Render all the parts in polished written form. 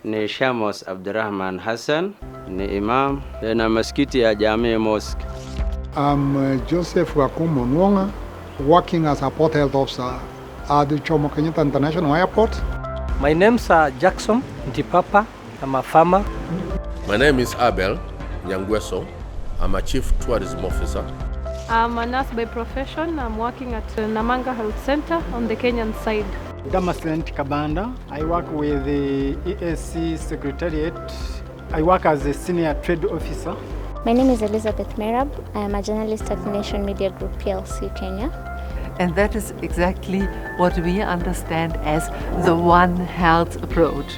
Ni Shamos Abdurrahman Hassan, ni imam na maskiti ya Jamii Mosque. I'm Joseph Wakumo Nwonga, working as a port health officer at the Jomo Kenyatta International Airport. My name's Jackson Ntipapa. I'm a farmer. My name is Abel Nyangweso. I'm a chief tourism officer. I'm a nurse by profession. I'm working at Namanga Health Center on the Kenyan side. Damascene Kabanda. I work with the ESC Secretariat. I work as a senior trade officer. My name is Elizabeth Merab. I am a journalist at Nation Media Group PLC Kenya. And that is exactly what we understand as the One Health approach.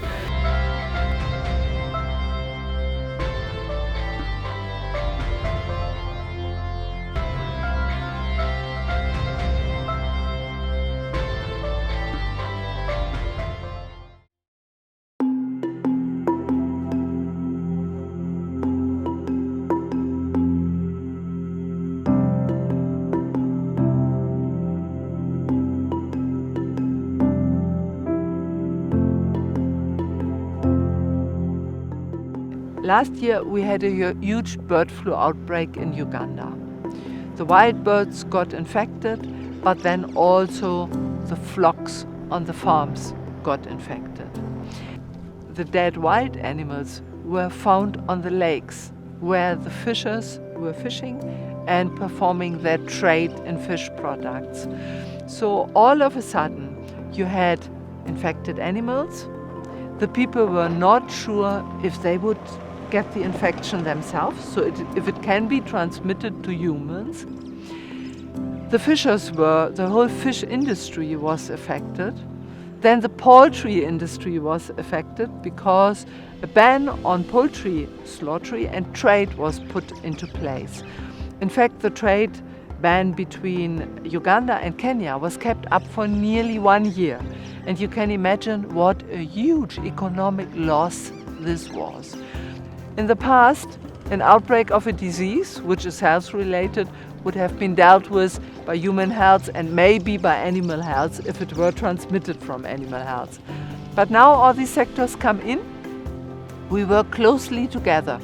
Last year we had a huge bird flu outbreak in Uganda. The wild birds got infected, but then also the flocks on the farms got infected. The dead wild animals were found on the lakes where the fishers were fishing and performing their trade in fish products. So all of a sudden you had infected animals. The people were not sure if they would get the infection themselves, so if it can be transmitted to humans. The the whole fish industry was affected. Then the poultry industry was affected because a ban on poultry slaughtering and trade was put into place. In fact, the trade ban between Uganda and Kenya was kept up for nearly 1 year. And you can imagine what a huge economic loss this was. In the past, an outbreak of a disease, which is health-related, would have been dealt with by human health and maybe by animal health if it were transmitted from animal health. But now all these sectors come in. We work closely together.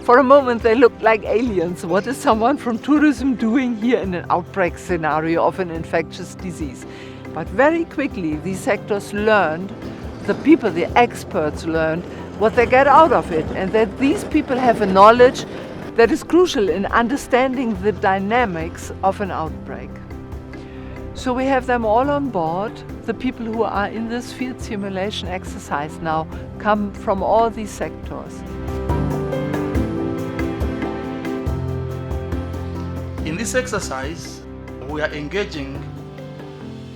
For a moment they looked like aliens. What is someone from tourism doing here in an outbreak scenario of an infectious disease? But very quickly these sectors learned, the people, the experts learned what they get out of it, and that these people have a knowledge that is crucial in understanding the dynamics of an outbreak. So we have them all on board. The people who are in this field simulation exercise now come from all these sectors. In this exercise, we are engaging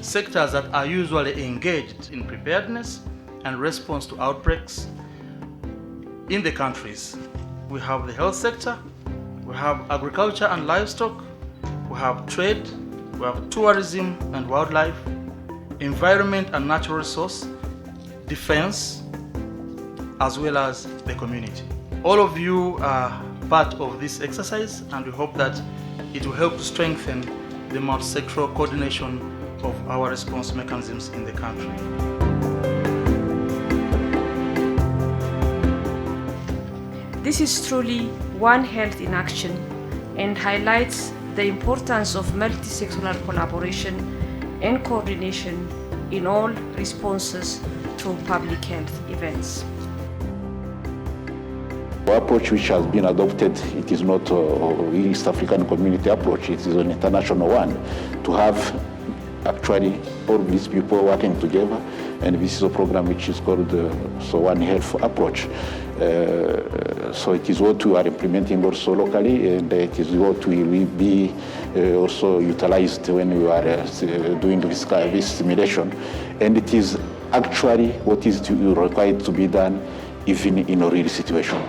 sectors that are usually engaged in preparedness and response to outbreaks in the countries. We have the health sector, we have agriculture and livestock, we have trade, we have tourism and wildlife, environment and natural resource, defense, as well as the community. All of you are part of this exercise, and we hope that it will help to strengthen the multi-sectoral coordination of our response mechanisms in the country. This is truly One Health in action and highlights the importance of multi-sectoral collaboration and coordination in all responses to public health events. The approach which has been adopted, it is not a East African community approach, it is an international one, to have actually all these people working together, and this is a program which is called the One Health approach. So it is what we are implementing also locally, and it is what will be also utilized when we are doing this simulation. And it is actually what is required to be done even in a real situation.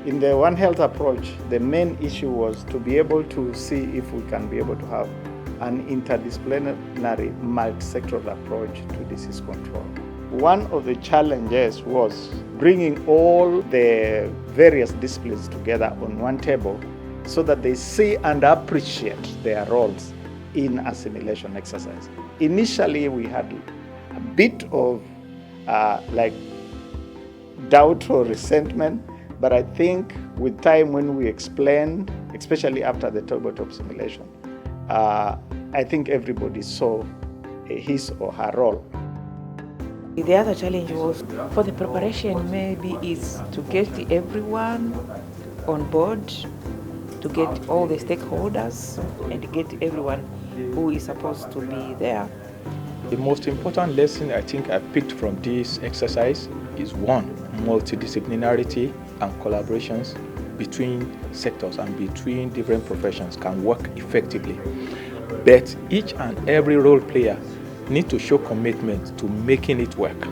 In the One Health approach, the main issue was to be able to see if we can be able to have an interdisciplinary multi-sectoral approach to disease control. One of the challenges was bringing all the various disciplines together on one table so that they see and appreciate their roles in a simulation exercise. Initially, we had a bit of doubt or resentment. But I think with time, when we explained, especially after the tabletop simulation, I think everybody saw his or her role. The other challenge was for the preparation maybe is to get everyone on board, to get all the stakeholders and get everyone who is supposed to be there. The most important lesson I think I picked from this exercise is one, multidisciplinarity and collaborations between sectors and between different professions can work effectively. But each and every role player need to show commitment to making it work.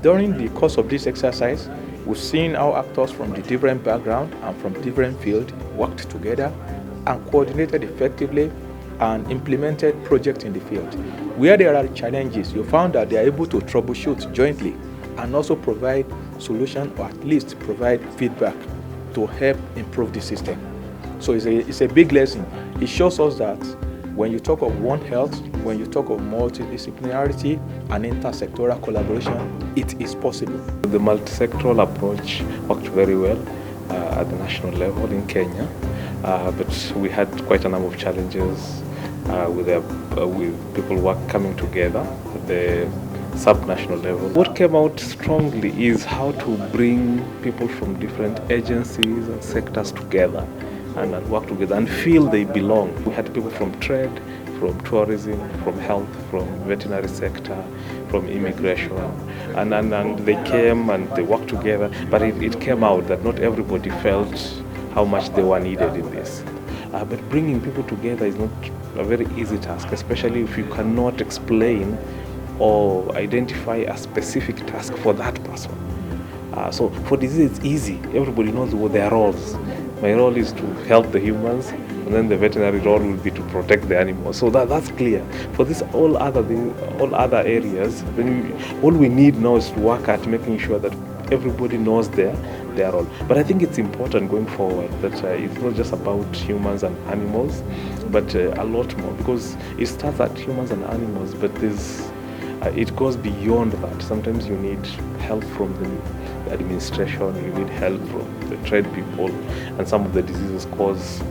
During the course of this exercise, we've seen how actors from the different background and from different fields worked together and coordinated effectively and implemented projects in the field. Where there are challenges, you found that they are able to troubleshoot jointly and also provide solutions or at least provide feedback to help improve the system. So it's a big lesson. It shows us that when you talk of One Health, when you talk of multidisciplinarity and intersectoral collaboration, it is possible. The multi-sectoral approach worked very well at the national level in Kenya, but we had quite a number of challenges with people coming together at the sub-national level. What came out strongly is how to bring people from different agencies and sectors together and work together and feel they belong. We had people from trade, from tourism, from health, from veterinary sector, from immigration, and they came and they worked together, but it came out that not everybody felt how much they were needed in this. But bringing people together is not a very easy task, especially if you cannot explain or identify a specific task for that person. So for disease, it's easy. Everybody knows what their roles. My role is to help the humans, and then the veterinary role will be to protect the animals. So that's clear. For this, all other areas, all we need now is to work at making sure that everybody knows their role. But I think it's important going forward that it's not just about humans and animals, but a lot more, because it starts at humans and animals, but it goes beyond that. Sometimes you need help from the administration, you need help from the trade people, and some of the diseases cause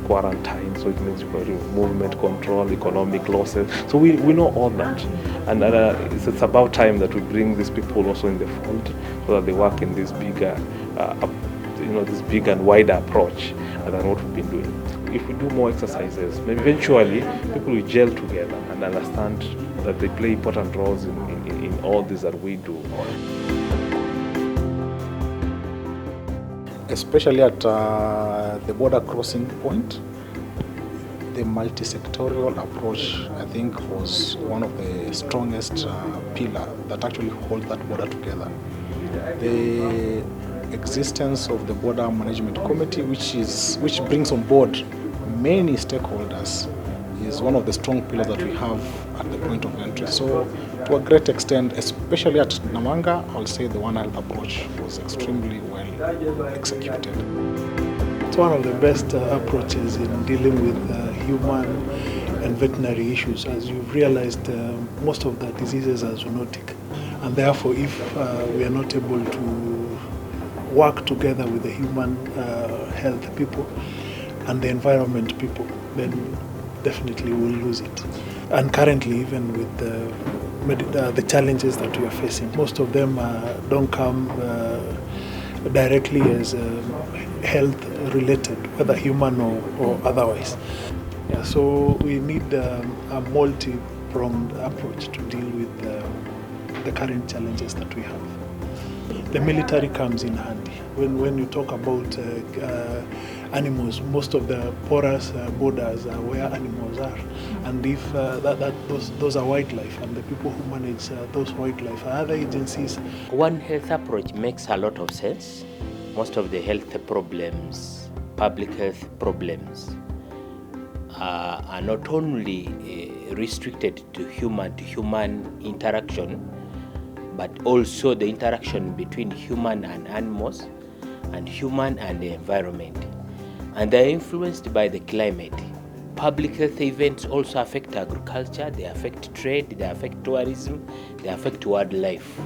quarantine, so it means you've got movement control, economic losses. So we know all that, and it's about time that we bring these people also in the fold so that they work in this bigger, this big and wider approach than what we've been doing. If we do more exercises, maybe eventually people will gel together and understand that they play important roles in all this that we do. Especially at the border crossing point, the multi-sectorial approach, I think, was one of the strongest pillars that actually hold that border together. The existence of the Border Management Committee, which brings on board many stakeholders, is one of the strong pillars that we have at the point of entry. So to a great extent, especially at Namanga, I'll say the One Health approach was extremely well executed. It's one of the best approaches in dealing with human and veterinary issues. As you've realized, most of the diseases are zoonotic, and therefore if we are not able to work together with the human health people and the environment people, then definitely we'll lose it. And currently, even with the challenges that we are facing, most of them don't come directly as health related, whether human or otherwise. Yeah, so we need a multi-pronged approach to deal with the current challenges that we have. The military comes in handy. When you talk about animals, most of the porous borders are where animals are, and if those are wildlife, and the people who manage those wildlife are other agencies. One Health approach makes a lot of sense. Most of the health problems, public health problems, are not only restricted to human interaction, but also the interaction between human and animals, and human and the environment. And they are influenced by the climate. Public health events also affect agriculture, they affect trade, they affect tourism, they affect wildlife.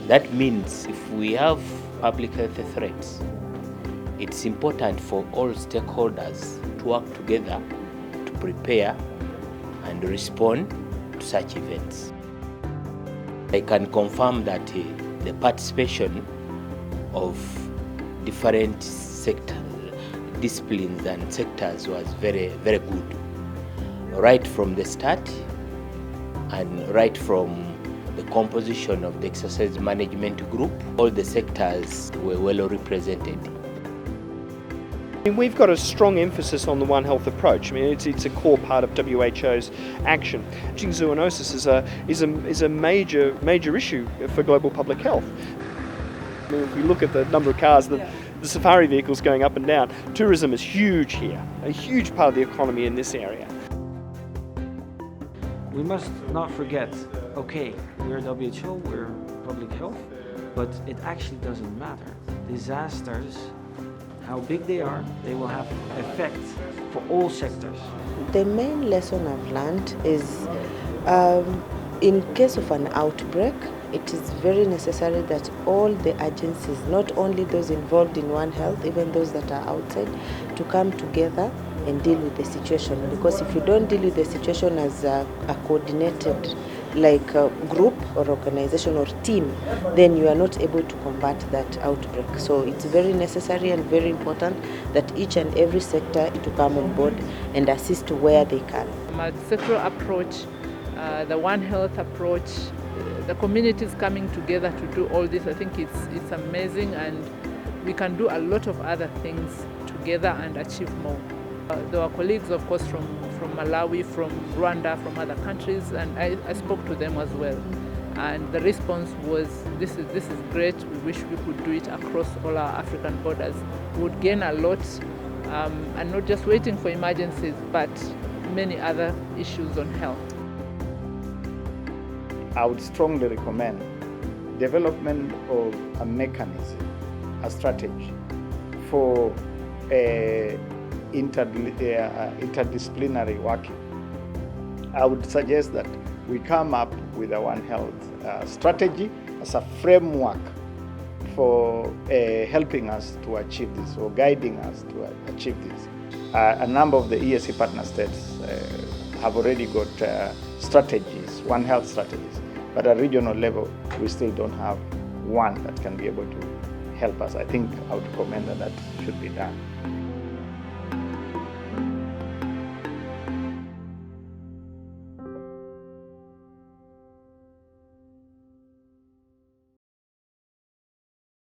That means if we have public health threats, it's important for all stakeholders to work together to prepare and respond to such events. I can confirm that the participation of different disciplines and sectors was very, very good. Right from the start and right from the composition of the exercise management group, all the sectors were well represented. We've got a strong emphasis on the One Health approach. I mean, it's a core part of WHO's action. Zoonosis is a major issue for global public health. I mean, if we look at the number of cars, the safari vehicles going up and down, tourism is huge here, a huge part of the economy in this area. We must not forget, okay, we're WHO, we're public health, but it actually doesn't matter. Disasters, how big they are, they will have effect for all sectors. The main lesson I've learned is in case of an outbreak, it is very necessary that all the agencies, not only those involved in One Health, even those that are outside, to come together and deal with the situation. Because if you don't deal with the situation as a coordinated group or organization or team, then you are not able to combat that outbreak. So it's very necessary and very important that each and every sector to come on board and assist where they can. Multi-sectoral approach, the One Health approach, the communities coming together to do all this, I think it's amazing, and we can do a lot of other things together and achieve more. There were colleagues, of course, from Malawi, from Rwanda, from other countries, and I spoke to them as well. And the response was, this is great, we wish we could do it across all our African borders. We would gain a lot, and not just waiting for emergencies, but many other issues on health. I would strongly recommend development of a mechanism, a strategy for interdisciplinary working. I would suggest that we come up with a One Health strategy as a framework for helping us to achieve this, or guiding us to achieve this. A number of the EAC partner states have already got strategies, One Health strategies, but at regional level, we still don't have one that can be able to help us. I think I would recommend that should be done.